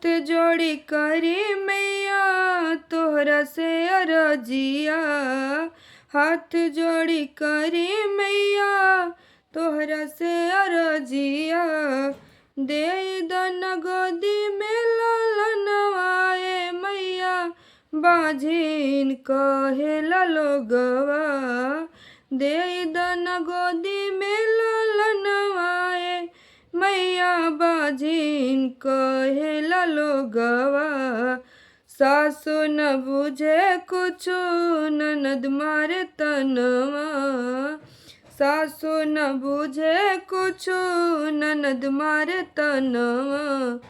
जोड़ी करी मैया तोहरा से अरजिया। हाथ जोड़ी करी मैया तोहरा से अरजिया। दे दन गोदी में लालनवाए मैया बाझिन कहेला लोगवा। दे दन गोदी में लालनवाए मैया बाझिन कहेला लोगवा। सासु न बुझे कुछु ननद मारे तनवा। सासु न बुझे कुछु ननद मारे तनवा।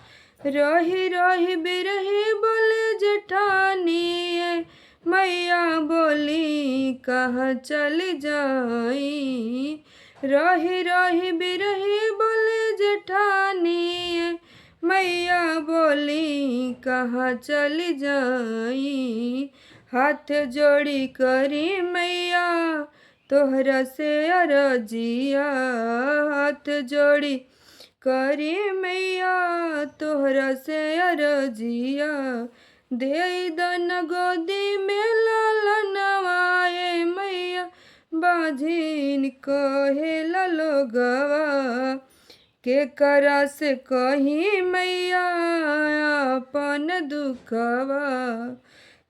रही रही बिरही बोले जेठानिए मैया बोली कहाँ चली जाई। रही रही बिरही बोले जेठानिए मैया बोली कहाँ चली जाई। हाथ जोड़ी करी मैया तोहरा से अरजिया। हाथ जोड़ी करी मैया तोहरा से अरजिया। दे दन गोदी में लालनवाए मैया बाझिन कहेला लोगवा। के करा से कही मैया अपन दुखवा।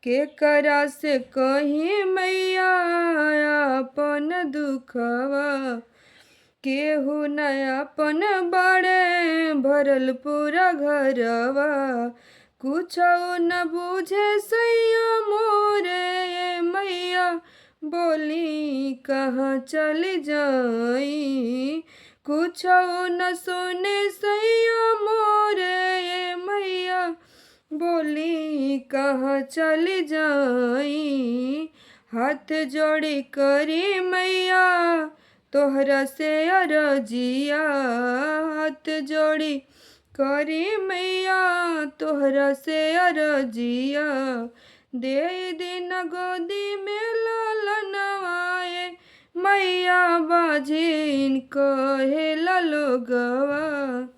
के करा से कही मैया अपन दुखवा। केहू न अपन बड़े भरल पूरा घरवा। कुछो न बुझे सैया मोरे मैया बोली कहाँ चली जाई। कुछो न सुने सैया मोरे मैया बोली कहाँ चली जाई। हाथ जोड़ी करी मैया तोहरा से अरजिया। हाथ जोड़ी करी मैया तोहरा से अरजिया। दे दिन गोदी में लालनवाए मैया बाझिन कहेला लोगवा।